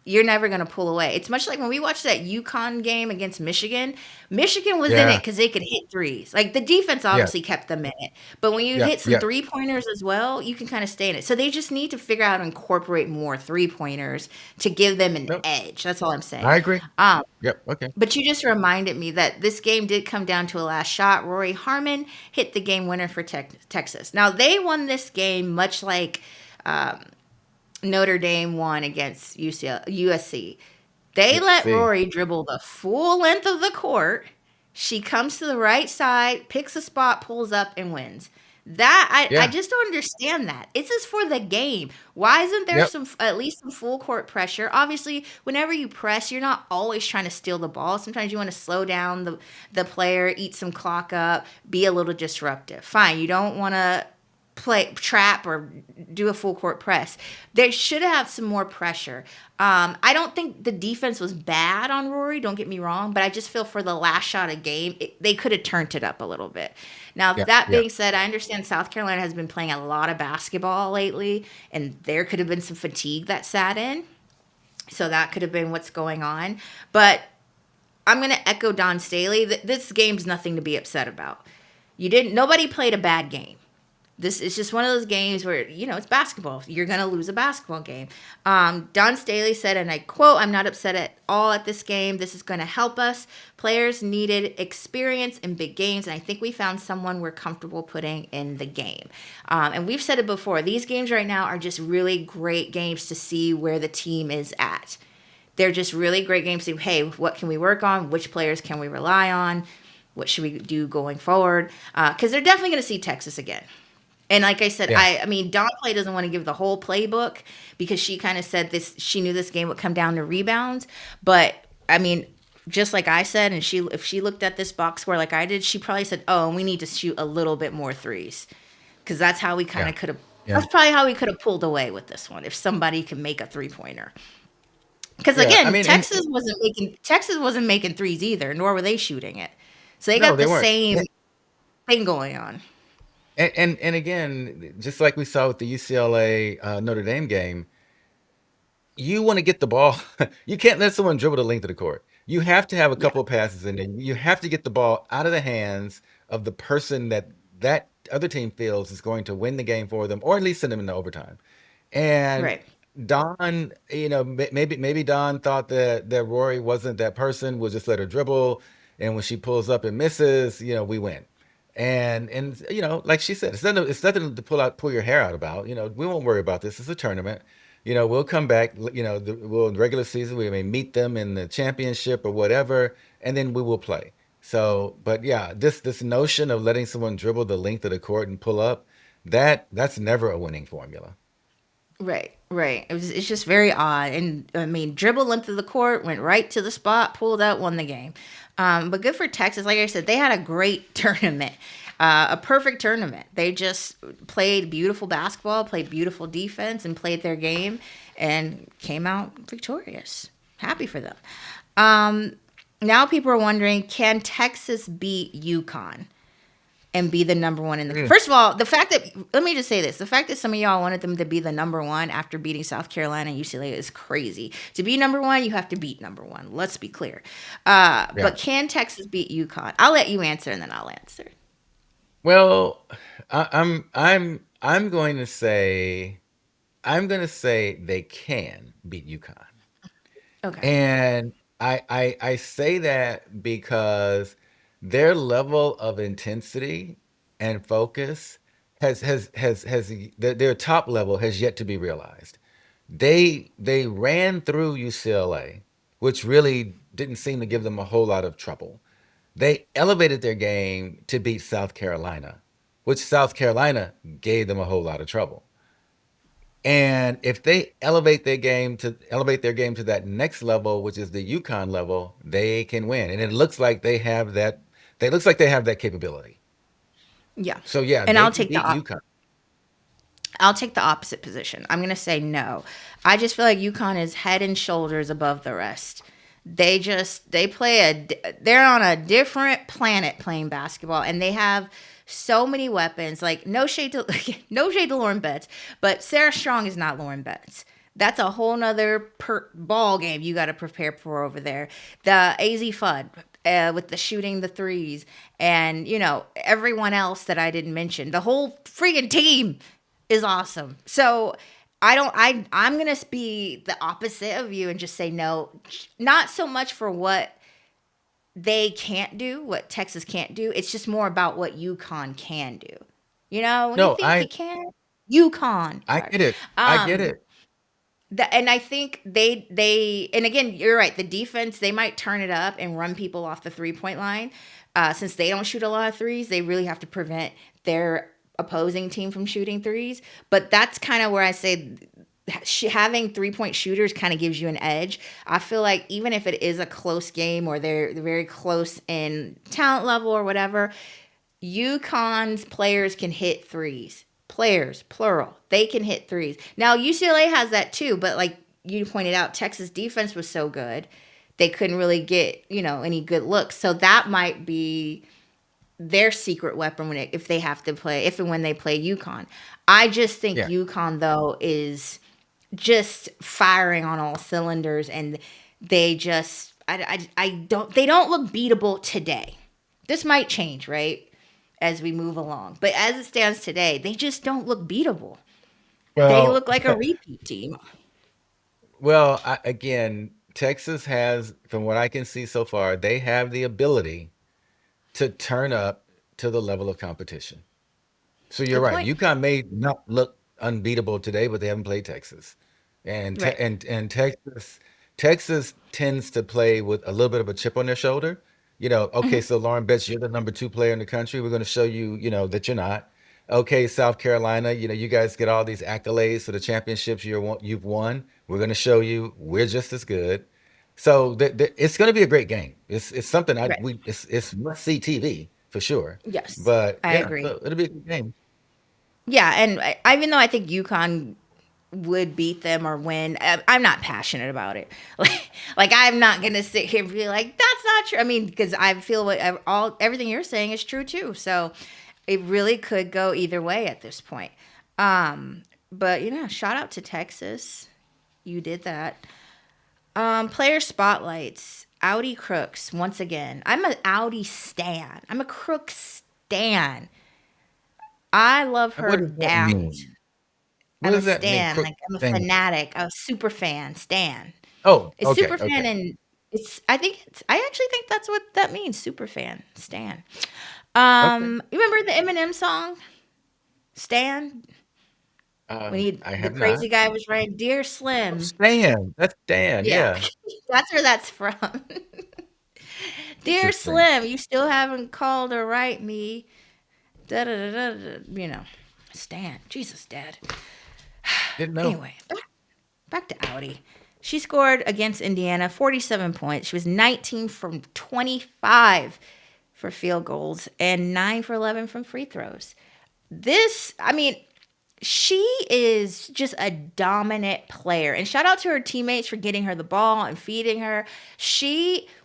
You're never going to pull away. It's much like when we watched that UConn game against Michigan. Michigan was in it Yeah, because they could hit threes. Like the defense yeah, obviously kept them in it. But when you yeah, hit some yeah. three pointers as well, you can kind of stay in it. So they just need to figure out how to incorporate more three pointers to give them an No, edge. That's all I'm I saying. agree. Um, Yep. Okay. but you just reminded me that this game did come down to a last shot. Rory Harmon hit the game winner for Texas. Now they won this game much like um, Notre Dame won against USC. They let See. Rory dribble the full length of the court. She comes to the right side, picks a spot, pulls up, and wins. I Yeah. just don't understand that. It's just for the game. Why isn't there Yep. some at least some full court pressure? Obviously, whenever you press, you're not always trying to steal the ball. Sometimes you want to slow down the player, eat some clock up, be a little disruptive. Fine, you don't want to play trap or do a full court press. They should have some more pressure. I don't think the defense was bad on Rory. Don't get me wrong, but I just feel for the last shot of game, they could have turned it up a little bit. Now Yeah. that Yeah. being said, I understand South Carolina has been playing a lot of basketball lately, and there could have been some fatigue that sat in. So that could have been what's going on. But I'm going to echo Don Staley that this game's nothing to be upset about. Nobody played a bad game. This is just one of those games where, it's basketball. You're going to lose a basketball game. Don Staley said, and I quote, "I'm not upset at all at this game. This is going to help us. Players needed experience in big games, and I think we found someone we're comfortable putting in the game." And we've said it before. These games right now are just really great games to see where the team is at. They're just really great games to, hey, what can we work on? Which players can we rely on? What should we do going forward? Because they're definitely going to see Texas again. And like I said, Yeah. I mean, Dawn Play doesn't want to give the whole playbook because she kind of said this. She knew this game would come down to rebounds, but I mean, just like I said, and if she looked at this box score like I did, she probably said, "Oh, we need to shoot a little bit more threes," because that's how we kind Yeah. of could have. Yeah. That's probably how we could have pulled away with this one if somebody can make a 3-pointer. Because Yeah. I again, mean, and Texas wasn't making threes either, nor were they shooting it. So they no, got they the weren't. same thing going on. And again, just like we saw with the UCLA Notre Dame game, you want to get the ball. You can't let someone dribble the length of the court. You have to have a Yeah, couple of passes in there. You have to get the ball out of the hands of the person that other team feels is going to win the game for them, or at least send them into overtime. And right. Don, maybe Don thought that Rory wasn't that person. We'll just let her dribble, and when she pulls up and misses, we win. And like she said, it's nothing to pull your hair out about. We won't worry about this. It's a tournament. We'll come back. We'll in regular season we may meet them in the championship or whatever, and then we will play. So, but yeah, this notion of letting someone dribble the length of the court and pull up, that's never a winning formula. Right, right. It's just very odd. And I mean, dribble length of the court, went right to the spot, pulled out, won the game. But good for Texas. Like I said, they had a great tournament, a perfect tournament. They just played beautiful basketball, played beautiful defense, and played their game and came out victorious. Happy for them. Um, Now people are wondering, can Texas beat UConn and be the number one in the. Mm. First of all, the fact that let me just say this: the fact that some of y'all wanted them to be the number one after beating South Carolina and UCLA is crazy. To be number one, you have to beat number one. Let's be clear. Yeah. But can Texas beat UConn? I'll let you answer and then I'll answer. Well, I'm going to say they can beat UConn. Okay. And I say that because their level of intensity and focus their top level has yet to be realized. They ran through UCLA, which really didn't seem to give them a whole lot of trouble. They elevated their game to beat South Carolina, which South Carolina gave them a whole lot of trouble. And if they elevate their game to that next level, which is the UConn level, they can win. And it looks like they have that. They looks like they have that capability. Yeah. So yeah, And they can beat UConn. I'll take the opposite position. I'm going to say no. I just feel like UConn is head and shoulders above the rest. They're on a different planet playing basketball, and they have so many weapons. Like no shade to no shade to Lauren Betts, but Sarah Strong is not Lauren Betts. That's a whole nother ball game you got to prepare for over there. The AZ Fudd with the shooting the threes, and everyone else that I didn't mention. The whole freaking team is awesome. So I'm gonna be the opposite of you and just say no, not so much for what they can't do, what Texas can't do. It's just more about what UConn can do. When you No, think you can, UConn. I Sorry. get it. I get Um, it. and I think and again, you're right. The defense, they might turn it up and run people off the 3-point line. Since they don't shoot a lot of threes, they really have to prevent their opposing team from shooting threes. But that's kind of where I say having 3-point shooters kind of gives you an edge. I feel like even if it is a close game or they're very close in talent level or whatever, UConn's players can hit threes. Players, plural. They can hit threes. Now, UCLA has that too, but like you pointed out, Texas defense was so good. They couldn't really get, any good looks. So that might be their secret weapon if they have to play, if and when they play UConn. I just think Yeah. UConn, though, is just firing on all cylinders, and they just, they don't look beatable today. This might change, right? As we move along. But as it stands today, they just don't look beatable. They Well, look like a repeat team. again, Texas has, from what I can see so far, they have the ability to turn up to the level of competition. So you're Good right. point. UConn may not look unbeatable today, but they haven't played Texas, and te- Right. and Texas tends to play with a little bit of a chip on their shoulder. Okay, Hmm. so Lauren Betts, you're the number two player in the country. We're going to show you, that you're not. Okay, South Carolina, you guys get all these accolades for the championships you've won. We're going to show you we're just as good. So it's going to be a great game. It's something Right. it's must see TV for sure. Yes, But I yeah, agree. so it'll be a good game. Yeah, and even though I think UConn would beat them or win, I'm not passionate about it. Like I'm not gonna sit here and be like, that's not true. I mean, because I feel what everything you're saying is true too. So it really could go either way at this point. But shout out to Texas. You did that. Player spotlights. Audie Crooks once again. I'm an Audie stan. I'm a Crooks stan. I love What her does that down. mean? What I'm a does that mean? stan, Crook like I'm a thing. fanatic, a super fan, stan. Oh, It's okay, super fan, okay, and I actually think that's what that means, super fan, stan. okay. You remember the Eminem song, Stan? When I the have not. crazy guy was writing Dear Oh, Slim. Stan. That's Stan. Yeah, Yeah. that's where that's from. Dear Interesting. Slim, you still haven't called or write me. Da da da da. Stan. Jesus, Dad. Didn't know. Anyway, back to Audi. She scored against Indiana 47 points. She was 19 from 25 for field goals and 9 for 11 from free throws. I mean, she is just a dominant player. And shout out to her teammates for getting her the ball and feeding her.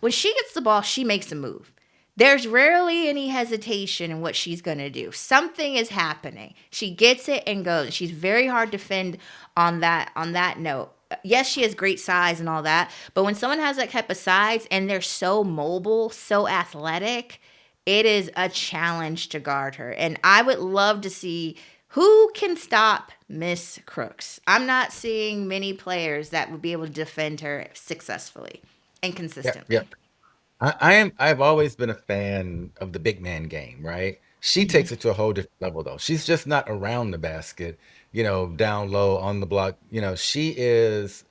When she gets the ball, she makes a move. There's rarely any hesitation in what she's going to do. Something is happening. She gets it and goes. She's very hard to defend on that note. Yes, she has great size and all that, but when someone has that type of size and they're so mobile, so athletic, it is a challenge to guard her. And I would love to see who can stop Miss Crooks. I'm not seeing many players that would be able to defend her successfully and Yep, yep. consistently. I've always been a fan of the big man game, right? She takes it to a whole different level though. She's just not around the basket, down low on the block. She's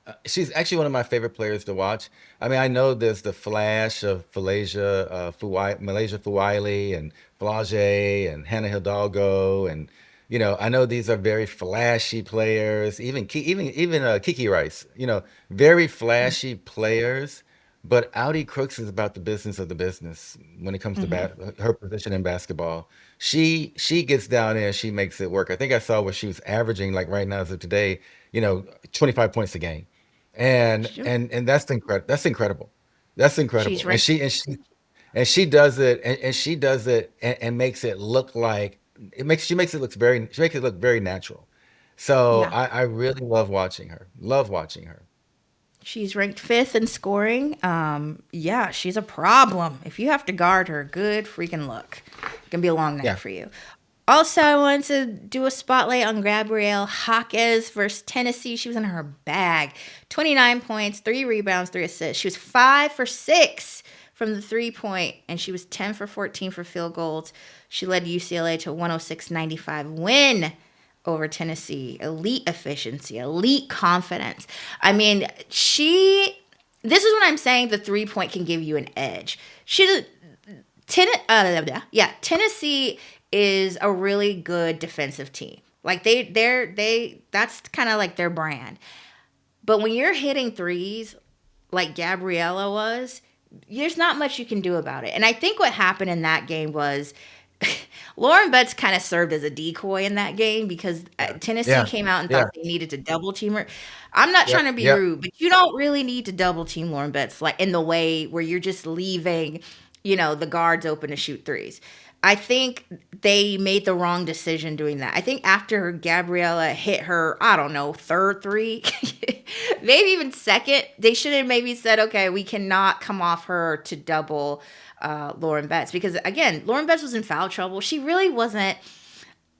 actually one of my favorite players to watch. I mean, I know there's the flash of Malaysia Fuwai and Flage and Hannah Hidalgo and I know these are very flashy players, even Kiki Rice, very flashy players. But Audie Crooks is about the business of the business when it comes to Mhm. her position in basketball. She gets down there and she makes it work. I think I saw what she was averaging like right now as of today, 25 points a game. And that's incredible. That's incredible. That's She's incredible. And ranked. she does it and she does it and makes it look like she makes it look very natural. So Yeah. I really love watching her. Love watching her. She's ranked fifth in scoring. Yeah, she's a problem. If you have to guard her, good freaking luck. It's gonna be a long night Yeah. for you. Also, I wanted to do a spotlight on Gabrielle Jaquez versus Tennessee. She was in her bag. 29 points, 3 rebounds, 3 assists. She was 5 for 6 from the 3 point, and she was 10 for 14 for field goals. She led UCLA to a 106-95 win over Tennessee. Elite efficiency, elite confidence. I mean, this is what I'm saying, the 3 point can give you an edge. Tennessee is a really good defensive team. Like that's kind of like their brand. But when you're hitting threes like Gabriela was, there's not much you can do about it. And I think what happened in that game was Lauren Betts kind of served as a decoy in that game because Yeah. Tennessee Yeah. came out and Yeah. thought they needed to double team her. I'm not trying Yep. to be Yep. rude, but you don't really need to double team Lauren Betts like in the way where you're just leaving, the guards open to shoot threes. I think they made the wrong decision doing that. I think after Gabriella hit her, I don't know, third three, maybe even second, they should have maybe said, okay, we cannot come off her to double Lauren Betts because again, Lauren Betts was in foul trouble. She really wasn't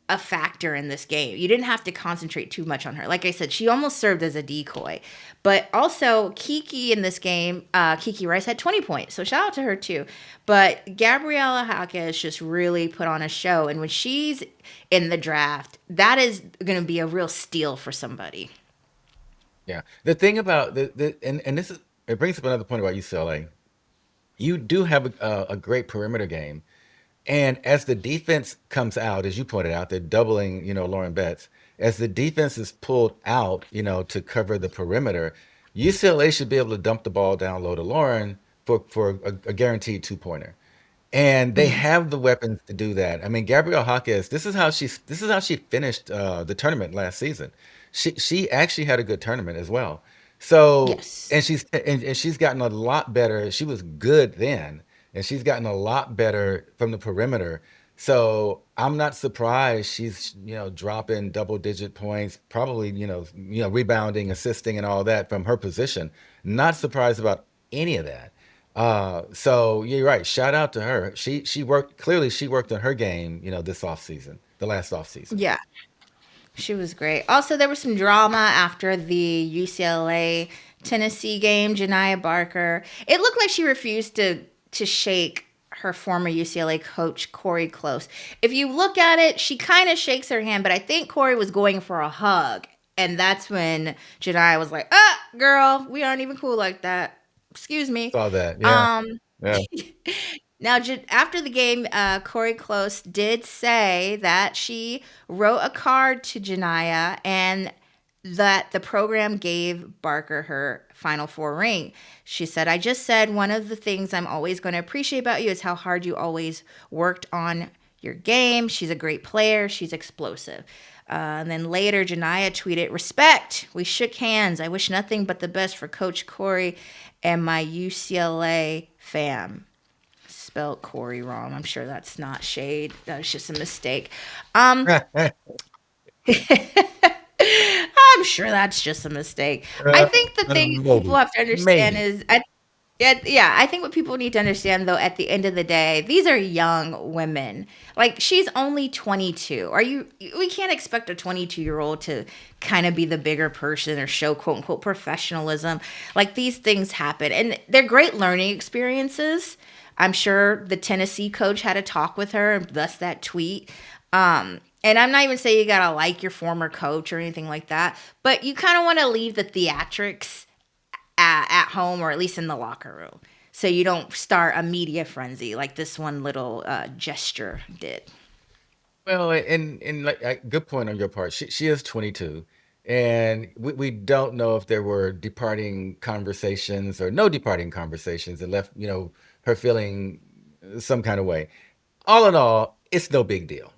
a factor in this game. You didn't have to concentrate too much on her. Like I said, she almost served as a decoy. But also, Kiki in this game, Kiki Rice had 20 points. So shout out to her too. But Gabriela Jaquez just really put on a show. And when she's in the draft, that is going to be a real steal for somebody. Yeah. The thing about and this is it brings up another point about UCLA. You do have a great perimeter game. And as the defense comes out, as you pointed out, they're doubling, Lauren Betts. As the defense is pulled out, to cover the perimeter, UCLA should be able to dump the ball down low to Lauren for a guaranteed two-pointer. And they Mhm. have the weapons to do that. I mean, Gabrielle Jaquez, this is how she finished the tournament last season. She actually had a good tournament as well. So Yes. and she's gotten a lot better. She was good then, and she's gotten a lot better from the perimeter. So I'm not surprised she's dropping double digit points, probably rebounding, assisting, and all that from her position. Not surprised about any of that. So you're right. Shout out to her. She worked on her game, this off season, the last off season. Yeah. She was great. Also, there was some drama after the UCLA Tennessee game. Janiah Barker. It looked like she refused to shake her former UCLA coach Cori close. If you look at it, she kind of shakes her hand, but I think Cori was going for a hug, and that's when Janiah was like, "Ah, girl, we aren't even cool like that. Excuse me." Saw that. Yeah. Um, Yeah. Now, after the game, Corey Close did say that she wrote a card to Janiah and that the program gave Barker her Final Four ring. She said, I just said one of the things I'm always going to appreciate about you is how hard you always worked on your game. She's a great player. She's explosive. And then later, Janiah tweeted, respect. We shook hands. I wish nothing but the best for Coach Corey and my UCLA fam. Spelled Corey wrong. I'm sure that's not shade. That was just a mistake. Um, I'm sure that's just a mistake. I think the thing people Maybe. have to understand Maybe. is, yeah, I think what people need to understand though, at the end of the day, these are young women. Like she's only 22. We can't expect a 22-year-old to kind of be the bigger person or show quote unquote professionalism. Like these things happen and they're great learning experiences. I'm sure the Tennessee coach had a talk with her, and thus that tweet. And I'm not even saying you gotta like your former coach or anything like that, but you kind of want to leave the theatrics at home or at least in the locker room, so you don't start a media frenzy like this one little gesture did. Well, and like good point on your part. She is 22, and we don't know if there were departing conversations or no departing conversations that left her feeling some kind of way. All in all, it's no big deal.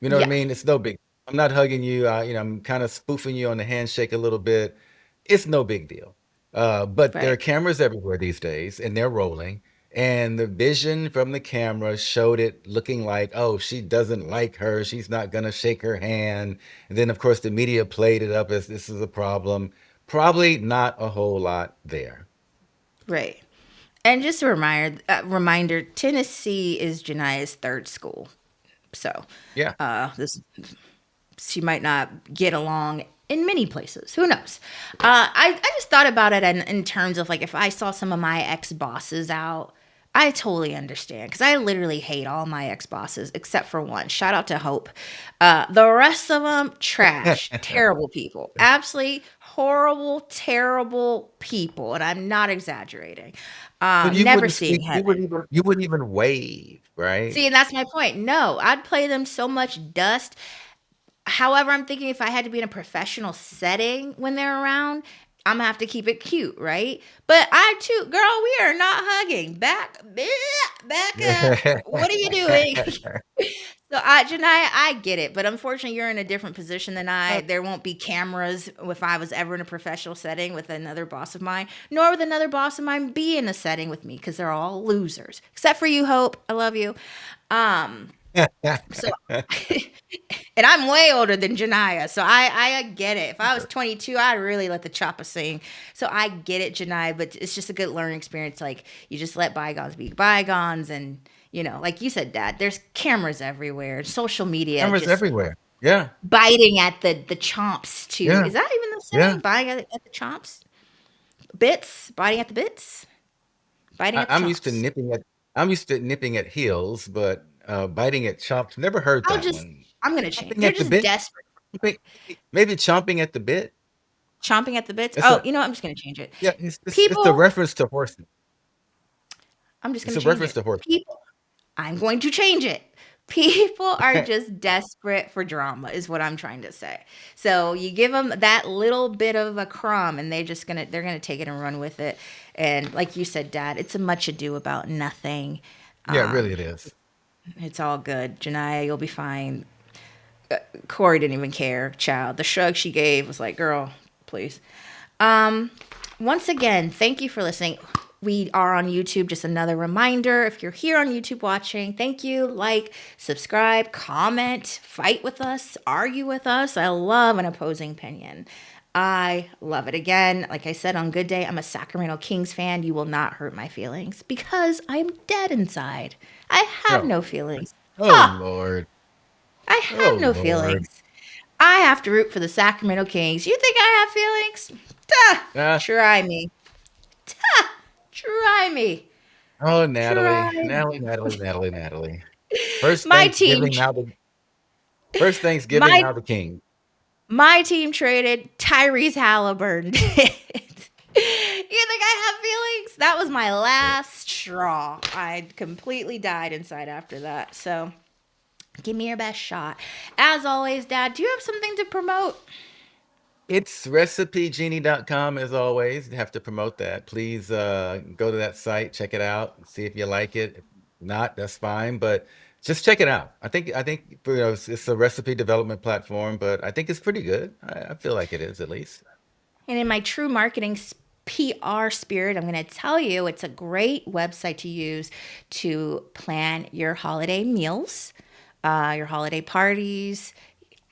You know what I Yeah, mean? It's no big. I'm not hugging you. I'm kind of spoofing you on the handshake a little bit. It's no big deal. But there are right, cameras everywhere these days, and they're rolling. And the vision from the camera showed it looking like, oh, she doesn't like her. She's not gonna shake her hand. And then, of course, the media played it up as this is a problem. Probably not a whole lot there. right. And just a reminder, Tennessee is Janiah's third school. So, Yeah. this she might not get along in many places. Who knows? I just thought about it in terms of like if I saw some of my ex bosses out, I totally understand because I literally hate all my ex bosses except for one. Shout out to Hope. The rest of them, trash, terrible people, absolutely horrible, terrible people, and I'm not exaggerating. But you Never wouldn't seeing speak. heaven. You wouldn't even wave, right? See, and that's my point. No, I'd play them so much dust. However, I'm thinking if I had to be in a professional setting when they're around, I'm gonna have to keep it cute, right? But I too, girl, we are not hugging. Back up. What are you doing? So, Janiah, I get it, but unfortunately, you're in a different position than I. There won't be cameras if I was ever in a professional setting with another boss of mine, nor would another boss of mine be in a setting with me because they're all losers, except for you, Hope. I love you. Um, so and I'm way older than Janiah, so I get it. If I was 22, I'd really let the chopper sing. So I get it, Janiah, but it's just a good learning experience. Like you just let bygones be bygones, and like you said, Dad, there's cameras everywhere, social media, Cameras just everywhere. Yeah, biting at the chomps too. yeah, Is that even the yeah. saying? Biting at the chomps, bits, biting at the bits, biting I, at the I'm used to chomps. nipping at I'm used to nipping at heels, but biting at chops. Never heard I'll that just, one. I'm gonna change. Chomping They're at the just bit. desperate. Maybe chomping at the bit. Chomping at the bits. It's Oh, a I'm just gonna change it. yeah. It's a People, reference to horses. I'm just It's gonna a change reference it. to horses. People, I'm going to change it. People are just desperate for drama, is what I'm trying to say. So you give them that little bit of a crumb, and they're gonna take it and run with it. And like you said, Dad, it's a much ado about nothing. Yeah, really, it is. It's all good, Janiah. You'll be fine. Cori didn't even care. Child, the shrug she gave was like, "Girl, please." Um, Once again, thank you for listening. We are on YouTube. Just another reminder if you're here on YouTube watching, thank you. Like, subscribe, comment, fight with us, argue with us. I love an opposing opinion. I love it. Again, like I said, on Good Day, I'm a Sacramento Kings fan. You will not hurt my feelings because I'm dead inside. I have No. no feelings. Oh Ha! Lord. I Oh have no Lord. feelings. I have to root for the Sacramento Kings. You think I have feelings? Ta! Ah. Try me. Ta! Try me. Oh, Try Natalie, Natalie, me. Natalie, Natalie, Natalie. First My team, Thanksgiving, now the first Thanksgiving, my now the king. my team traded Tyrese Halliburton. You think I have feelings? That was my last straw. I completely died inside after that. So give me your best shot. As always, Dad, do you have something to promote? It's recipegenie.com as always. You have to promote that. Please go to that site, check it out, see if you like it. If not, that's fine, but just check it out. I think it's a recipe development platform, but I think it's pretty good. I feel like it is at least. And in my true marketing PR spirit, I'm going to tell you it's a great website to use to plan your holiday meals, your holiday parties,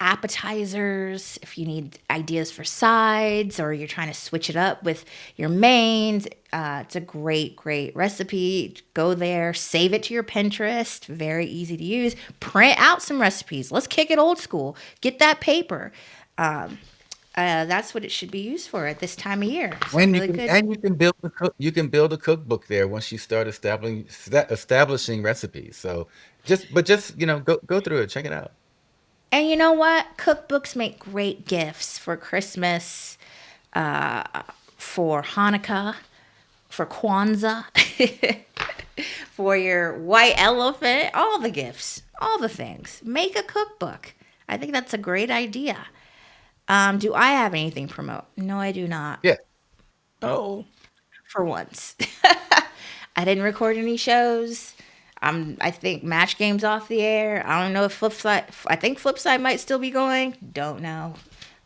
appetizers, if you need ideas for sides or you're trying to switch it up with your mains. It's a great, great recipe. Go there, save it to your Pinterest. Very easy to use. Print out some recipes. Let's kick it old school. Get that paper. That's what it should be used for at this time of year. It's a And really good. you can build you can build a cookbook there once you start establishing recipes. So just go through it, check it out. And you know what? Cookbooks make great gifts for Christmas, for Hanukkah, for Kwanzaa. for your white elephant, all the gifts, all the things. Make a cookbook. I think that's a great idea. Do I have anything to promote? No, I do not. Yeah. Oh. For once. I didn't record any shows. I think match game's off the air. I don't know if Flipside. I think Flipside might still be going. Don't know,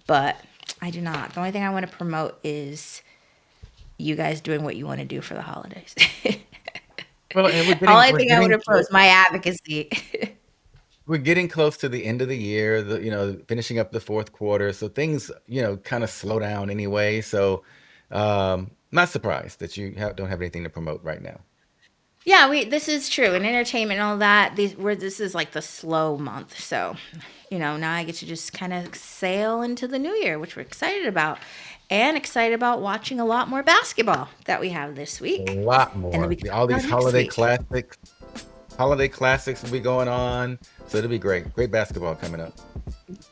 but I do not. The only thing I want to promote is you guys doing what you want to do for the holidays. Well, and All I we're think I want getting to promote is my advocacy. we're getting close to the end of the year, finishing up the fourth quarter, so things, kind of slow down anyway. So, not surprised that you don't have anything to promote right now. Yeah, we this is true. And entertainment and all that, this is like the slow month. So, now I get to just kind of sail into the new year, which we're excited about. And excited about watching a lot more basketball that we have this A week. lot And then we more. can All talk these about next week. holiday classics will be going on, so it'll be great. Great basketball coming up.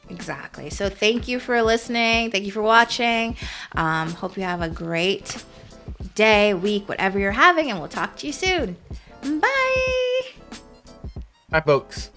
Exactly. So thank you for listening. Thank you for watching. Hope you have a great day, week, whatever you're having, and we'll talk to you soon. Bye. Hi, folks.